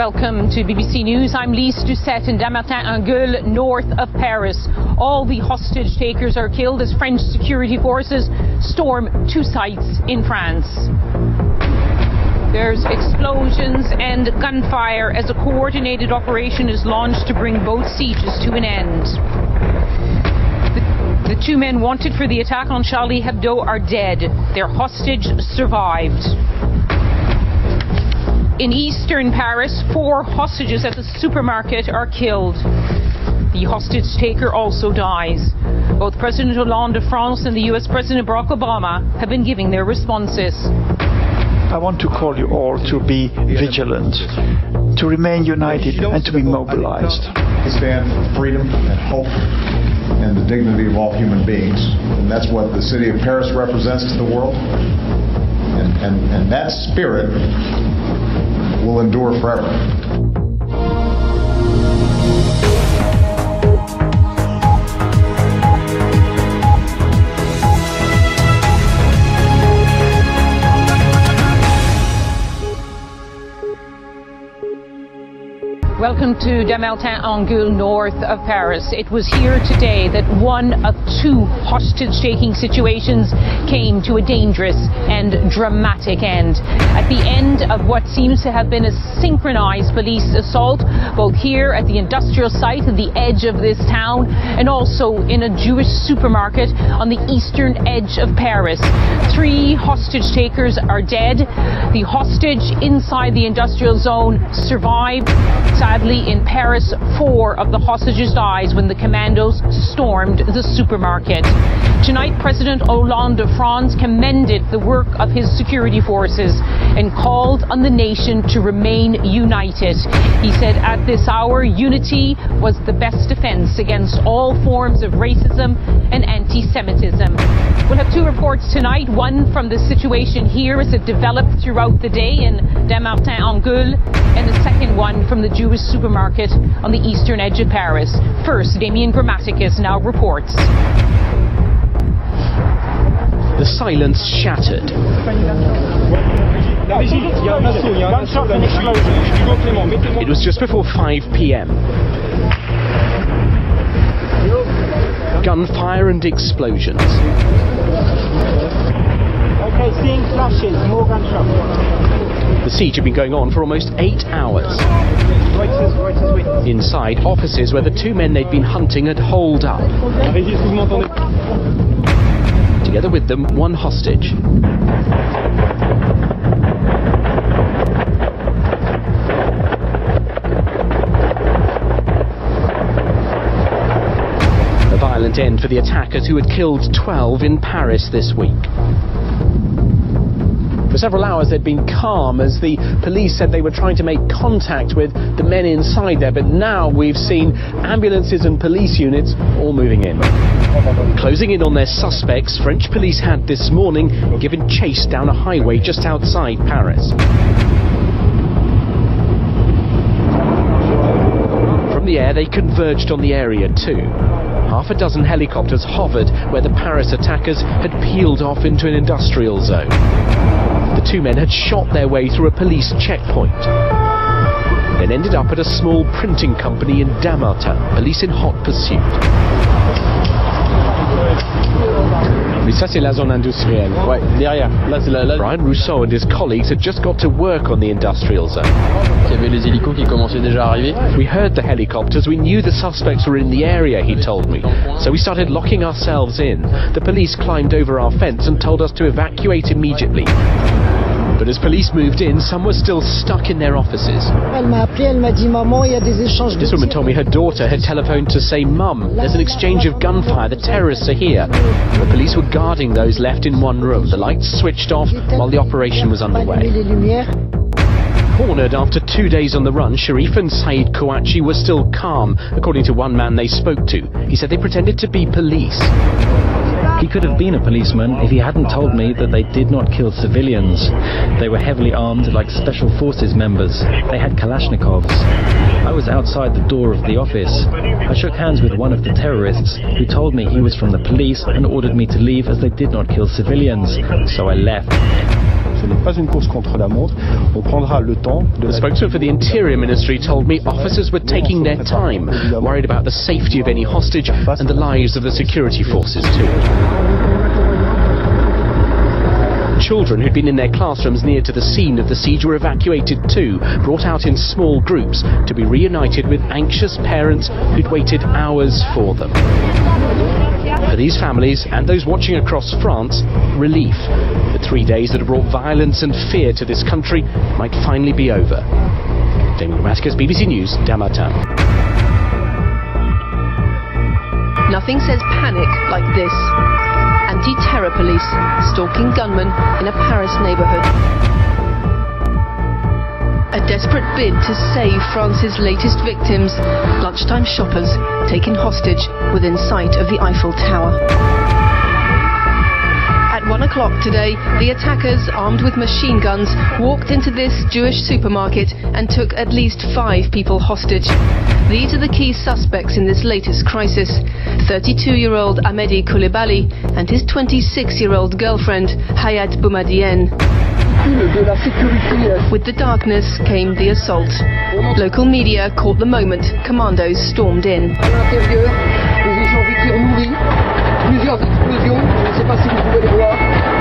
Welcome to BBC News. I'm Lise Doucette in Damartin-en-Gueule, north of Paris. All the hostage takers are killed as French security forces storm two sites in France. There's explosions and gunfire as a coordinated operation is launched to bring both sieges to an end. The two men wanted for the attack on Charlie Hebdo are dead. Their hostage survived. In eastern Paris, 4 hostages at the supermarket are killed. The hostage taker also dies. Both President Hollande of France and the US President Barack Obama have been giving their responses. I want to call you all to be vigilant, to remain united and to be mobilized. We stand for freedom and hope and the dignity of all human beings. And that's what the city of Paris represents to the world. And that spirit will endure forever. Welcome to Damartin-en-Gueule, north of Paris. It was here today that one of 2 hostage-taking situations came to a dangerous and dramatic end. At the end of what seems to have been a synchronized police assault, both here at the industrial site at the edge of this town and also in a Jewish supermarket on the eastern edge of Paris. 3 hostage-takers are dead. The hostage inside the industrial zone survived. Sadly, in Paris, 4 of the hostages died when the commandos stormed the supermarket. Tonight, President Hollande of France commended the work of his security forces and called on the nation to remain united. He said at this hour, unity was the best defense against all forms of racism and anti-Semitism. We'll have 2 reports tonight, one from the situation here as it developed throughout the day in Damartin-en-Gueule, and the second one from the Jewish supermarket on the eastern edge of Paris. First, Damien Grammaticus now reports. The silence shattered. It was just before 5 p.m. Gunfire and explosions. Okay, seeing flashes, more gunshots. The siege had been going on for almost 8 hours. Inside, offices where the 2 men they'd been hunting had holed up. Together with them, 1 hostage. A violent end for the attackers who had killed 12 in Paris this week. For several hours they'd been calm as the police said they were trying to make contact with the men inside there, but now we've seen ambulances and police units all moving in. Closing in on their suspects, French police had this morning given chase down a highway just outside Paris. From the air they converged on the area too. Half a dozen helicopters hovered where the Paris attackers had peeled off into an industrial zone. The 2 men had shot their way through a police checkpoint, then ended up at a small printing company in Damartin, police in hot pursuit. Brian Rousseau and his colleagues had just got to work on the industrial zone. We heard the helicopters, we knew the suspects were in the area, he told me. So we started locking ourselves in. The police climbed over our fence and told us to evacuate immediately. But as police moved in, some were still stuck in their offices. This woman told me her daughter had telephoned to say, "Mum, there's an exchange of gunfire, the terrorists are here." The police were guarding those left in one room. The lights switched off while the operation was underway. Cornered after 2 days on the run, Sharif and Saeed Kouachi were still calm, according to one man they spoke to. He said they pretended to be police. He could have been a policeman if he hadn't told me that they did not kill civilians. They were heavily armed like special forces members. They had Kalashnikovs. I was outside the door of the office. I shook hands with one of the terrorists who told me he was from the police and ordered me to leave as they did not kill civilians. So I left. Ce n'est pas une course contre la montre. On prendra le temps de... The spokesman for the Interior Ministry told me officers were taking their time, worried about the safety of any hostage and the lives of the security forces too. Children who'd been in their classrooms near to the scene of the siege were evacuated too, brought out in small groups to be reunited with anxious parents who'd waited hours for them. For these families and those watching across France, relief. The 3 days that have brought violence and fear to this country might finally be over. Damien Grammaticus, BBC News, Dammatin. Nothing says panic like this. Anti-terror police stalking gunmen in a Paris neighbourhood. A desperate bid to save France's latest victims, lunchtime shoppers taken hostage within sight of the Eiffel Tower. At 1 o'clock today, the attackers, armed with machine guns, walked into this Jewish supermarket and took at least 5 people hostage. These are the key suspects in this latest crisis. 32-year-old Ahmedi Koulibaly and his 26-year-old girlfriend, Hayat Boumadiene. With the darkness came the assault. Local media caught the moment commandos stormed in. Plusieurs explosions, je ne sais pas si vous pouvez les voir.